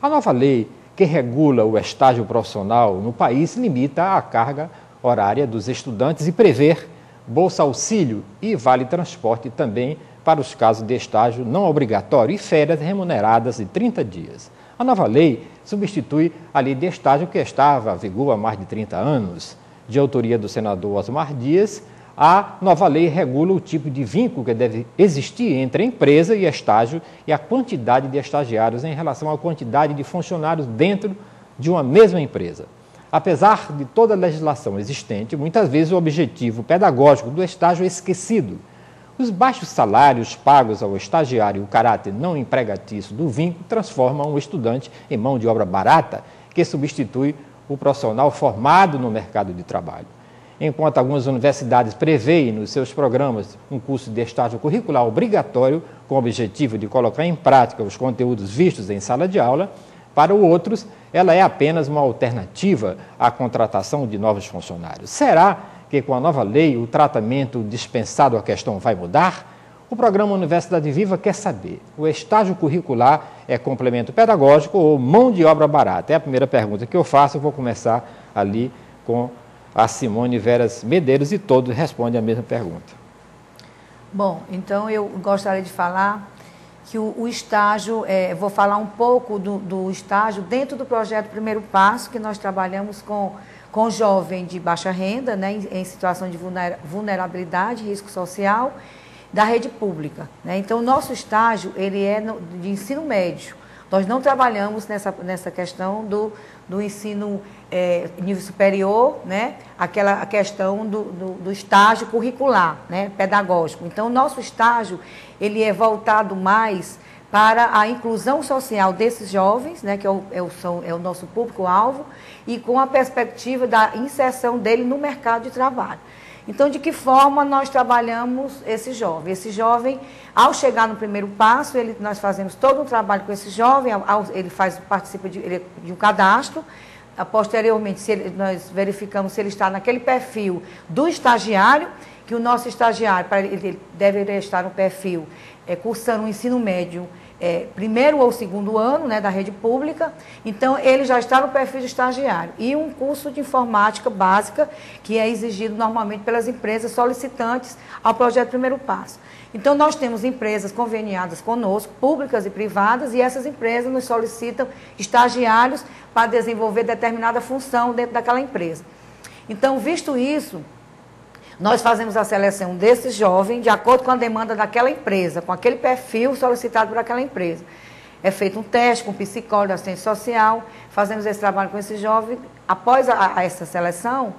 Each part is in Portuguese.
A nova lei que regula o estágio profissional no país limita a carga horária dos estudantes e prevê bolsa auxílio e vale transporte também para os casos de estágio não obrigatório e férias remuneradas de 30 dias. A nova lei substitui a lei de estágio que estava em vigor há mais de 30 anos. De autoria do senador Osmar Dias, a nova lei regula o tipo de vínculo que deve existir entre a empresa e estágio e a quantidade de estagiários em relação à quantidade de funcionários dentro de uma mesma empresa. Apesar de toda a legislação existente, muitas vezes o objetivo pedagógico do estágio é esquecido. Os baixos salários pagos ao estagiário e o caráter não empregatício do vínculo transformam o estudante em mão de obra barata, que substitui o profissional formado no mercado de trabalho. Enquanto algumas universidades preveem nos seus programas um curso de estágio curricular obrigatório, com o objetivo de colocar em prática os conteúdos vistos em sala de aula, para outros, ela é apenas uma alternativa à contratação de novos funcionários. Será que com a nova lei o tratamento dispensado à questão vai mudar? O programa Universidade Viva quer saber, o estágio curricular é complemento pedagógico ou mão de obra barata? É a primeira pergunta que eu faço, eu vou começar ali com a Simone Veras Medeiros e todos respondem a mesma pergunta. Bom, então eu gostaria de falar que o estágio, vou falar um pouco do estágio dentro do projeto Primeiro Passo, que nós trabalhamos com jovem de baixa renda, né, em situação de vulnerabilidade, risco social, da rede pública, né? Então, o nosso estágio ele é de ensino médio. Nós não trabalhamos nessa questão do ensino nível superior, né? A questão do estágio curricular, né? Pedagógico. Então, o nosso estágio ele é voltado mais para a inclusão social desses jovens, né? Que é o nosso público-alvo, e com a perspectiva da inserção dele no mercado de trabalho. Então, de que forma nós trabalhamos esse jovem? Esse jovem, ao chegar no primeiro passo, nós fazemos todo um trabalho com esse jovem, ele participa de um cadastro. Posteriormente, nós verificamos se ele está naquele perfil do estagiário, que o nosso estagiário, ele deveria estar no perfil cursando o ensino médio, primeiro ou segundo ano, né, da rede pública. Então, ele já está no perfil de estagiário. E um curso de informática básica, que é exigido normalmente pelas empresas solicitantes ao projeto Primeiro Passo. Então, nós temos empresas conveniadas conosco, públicas e privadas, e essas empresas nos solicitam estagiários para desenvolver determinada função dentro daquela empresa. Então, visto isso, nós fazemos a seleção desse jovem de acordo com a demanda daquela empresa, com aquele perfil solicitado por aquela empresa. É feito um teste com psicólogo, assistente social, fazemos esse trabalho com esse jovem. Após essa seleção,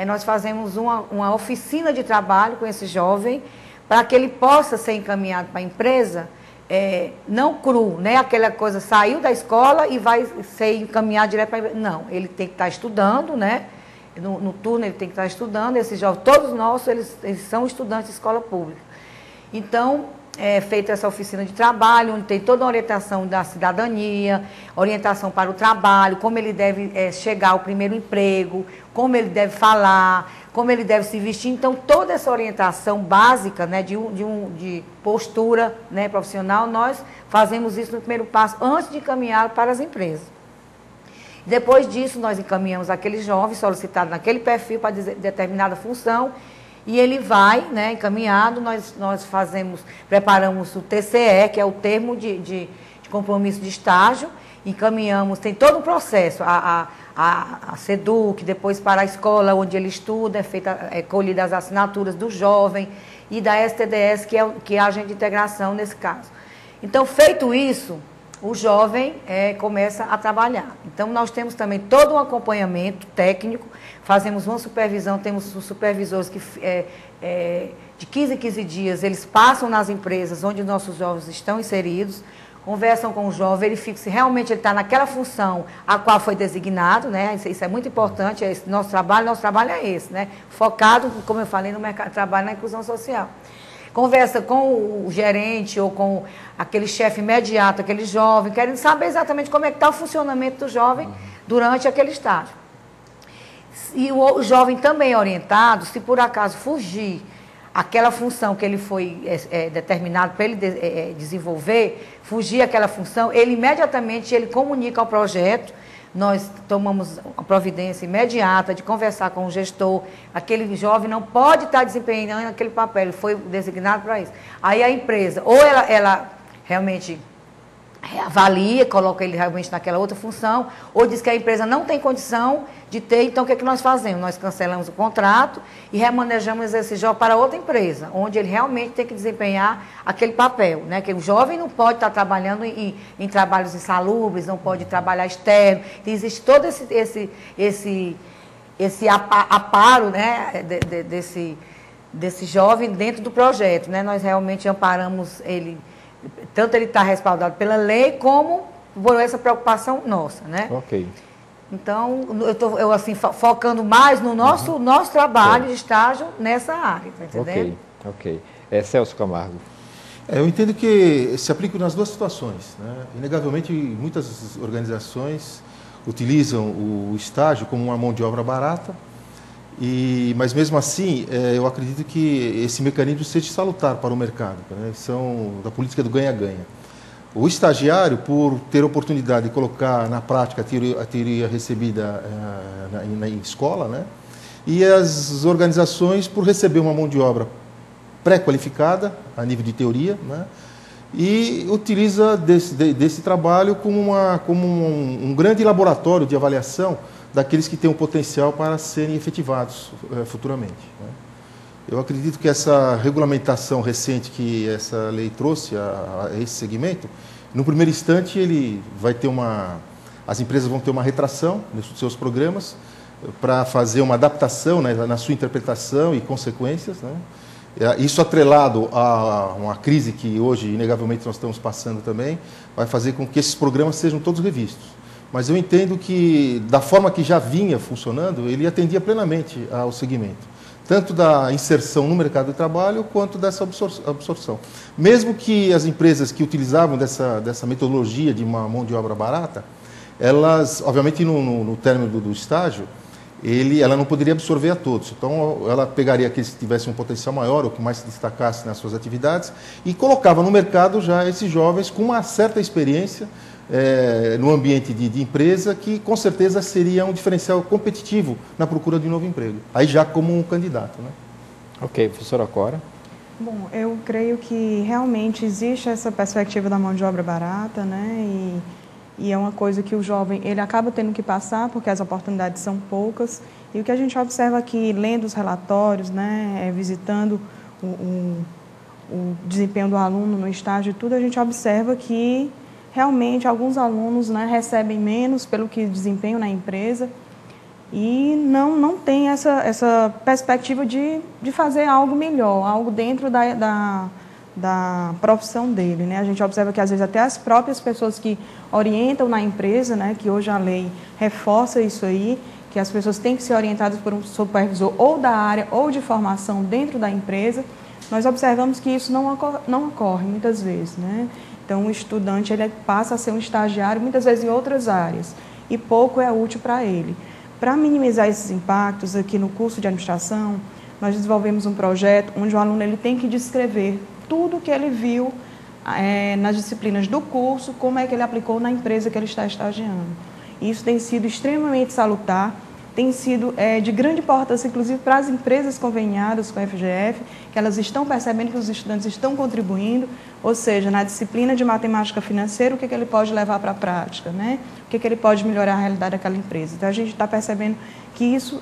nós fazemos uma oficina de trabalho com esse jovem, para que ele possa ser encaminhado para a empresa, não cru, né? Aquela coisa, saiu da escola e vai ser encaminhado direto para a empresa. Não, ele tem que estar estudando, né? No turno ele tem que estar estudando, esses jovens, todos nossos, eles são estudantes de escola pública. Então, é feita essa oficina de trabalho, onde tem toda a orientação da cidadania, orientação para o trabalho, como ele deve chegar ao primeiro emprego, como ele deve falar, como ele deve se vestir. Então, toda essa orientação básica, né, de postura, né, profissional, nós fazemos isso no primeiro passo, antes de encaminhar para as empresas. Depois disso, nós encaminhamos aquele jovem solicitado naquele perfil para determinada função, e ele vai, né, encaminhado, nós preparamos o TCE, que é o termo de compromisso de estágio, encaminhamos, tem todo um processo, a SEDUC, depois para a escola onde ele estuda, colhida as assinaturas do jovem, e da STDS, que é a agente de integração nesse caso. Então, feito isso, o jovem começa a trabalhar. Então, nós temos também todo um acompanhamento técnico, fazemos uma supervisão, temos os supervisores que, de 15 em 15 dias, eles passam nas empresas onde nossos jovens estão inseridos, conversam com o jovem, verificam se realmente ele está naquela função a qual foi designado, né? Isso é muito importante, nosso trabalho é esse, né? Focado, como eu falei, no mercado de trabalho, na inclusão social. Conversa com o gerente ou com aquele chefe imediato, aquele jovem, querendo saber exatamente como é que está o funcionamento do jovem durante aquele estágio. E o jovem também é orientado, se por acaso fugir aquela função que ele foi determinado para ele desenvolver, fugir àquela função, ele imediatamente ele comunica ao projeto. Nós tomamos a providência imediata de conversar com o gestor. Aquele jovem não pode estar desempenhando aquele papel, ele foi designado para isso. Aí a empresa, ou ela realmente avalia, coloca ele realmente naquela outra função, ou diz que a empresa não tem condição de ter, então o que é que nós fazemos? Nós cancelamos o contrato e remanejamos esse jovem para outra empresa, onde ele realmente tem que desempenhar aquele papel, né? Que o jovem não pode estar trabalhando em trabalhos insalubres, não pode trabalhar externo, existe todo esse aparo, né? desse jovem dentro do projeto, né? Nós realmente amparamos ele. Tanto ele está respaldado pela lei, como por essa preocupação nossa, né? Ok. Então, eu estou assim, focando mais no nosso trabalho de estágio nessa área, tá entendendo? Ok. Celso Camargo. Eu entendo que se aplica nas duas situações, né? Inegavelmente, muitas organizações utilizam o estágio como uma mão de obra barata, mas mesmo assim, eu acredito que esse mecanismo seja salutar para o mercado, né? São da política do ganha-ganha. O estagiário, por ter a oportunidade de colocar na prática a teoria recebida na escola, né? E as organizações por receber uma mão de obra pré-qualificada, a nível de teoria, né? E utiliza desse trabalho como um grande laboratório de avaliação daqueles que têm o potencial para serem efetivados futuramente, né? Eu acredito que essa regulamentação recente que essa lei trouxe a esse segmento, no primeiro instante ele vai ter as empresas vão ter uma retração nos seus programas para fazer uma adaptação, né, na sua interpretação e consequências, né? Isso atrelado a uma crise que hoje, inegavelmente, nós estamos passando também, vai fazer com que esses programas sejam todos revistos. Mas eu entendo que, da forma que já vinha funcionando, ele atendia plenamente ao segmento, tanto da inserção no mercado de trabalho, quanto dessa absorção. Mesmo que as empresas que utilizavam dessa metodologia de uma mão de obra barata, elas, obviamente, no término do estágio, ela não poderia absorver a todos. Então, ela pegaria aqueles que tivessem um potencial maior, ou que mais se destacasse nas suas atividades, e colocava no mercado já esses jovens com uma certa experiência, no ambiente de empresa, que com certeza seria um diferencial competitivo na procura de um novo emprego. Aí já como um candidato, né? Ok, professora Cora. Bom, eu creio que realmente existe essa perspectiva da mão de obra barata, né? E é uma coisa que o jovem ele acaba tendo que passar, porque as oportunidades são poucas. E o que a gente observa aqui, lendo os relatórios, né, visitando o desempenho do aluno no estágio e tudo, a gente observa que realmente alguns alunos, né, recebem menos pelo que desempenham na empresa e não tem essa perspectiva de fazer algo melhor, algo dentro da profissão dele, né? A gente observa que às vezes até as próprias pessoas que orientam na empresa, né, que hoje a lei reforça isso aí, que as pessoas têm que ser orientadas por um supervisor ou da área ou de formação dentro da empresa, nós observamos que isso não ocorre muitas vezes, né? Então, o estudante ele passa a ser um estagiário, muitas vezes em outras áreas, e pouco é útil para ele. Para minimizar esses impactos, aqui no curso de administração, nós desenvolvemos um projeto onde o aluno ele tem que descrever tudo o que ele viu nas disciplinas do curso, como é que ele aplicou na empresa que ele está estagiando. Isso tem sido extremamente salutar, tem sido de grande importância, inclusive, para as empresas conveniadas com a FGF, que elas estão percebendo que os estudantes estão contribuindo, ou seja, na disciplina de matemática financeira, o que ele pode levar para a prática, né? O que ele pode melhorar a realidade daquela empresa. Então, a gente está percebendo que isso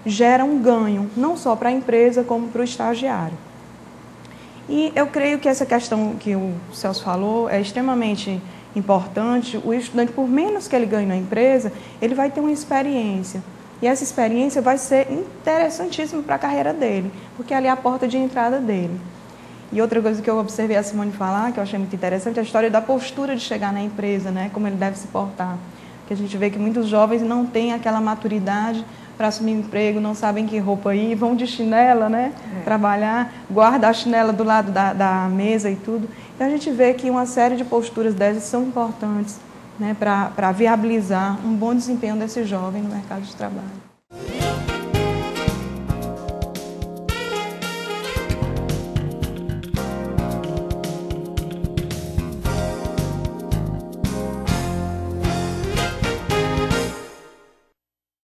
gera um ganho, não só para a empresa, como para o estagiário. E eu creio que essa questão que o Celso falou é extremamente importante. O estudante, por menos que ele ganhe na empresa, ele vai ter uma experiência. E essa experiência vai ser interessantíssima para a carreira dele, porque ali é a porta de entrada dele. E outra coisa que eu observei a Simone falar, que eu achei muito interessante, é a história da postura de chegar na empresa, né? Como ele deve se portar. Porque a gente vê que muitos jovens não têm aquela maturidade para assumir um emprego, não sabem que roupa ir, vão de chinela, né? Trabalhar, guarda a chinela do lado da mesa e tudo. Então, a gente vê que uma série de posturas dessas são importantes, né, para viabilizar um bom desempenho desse jovem no mercado de trabalho.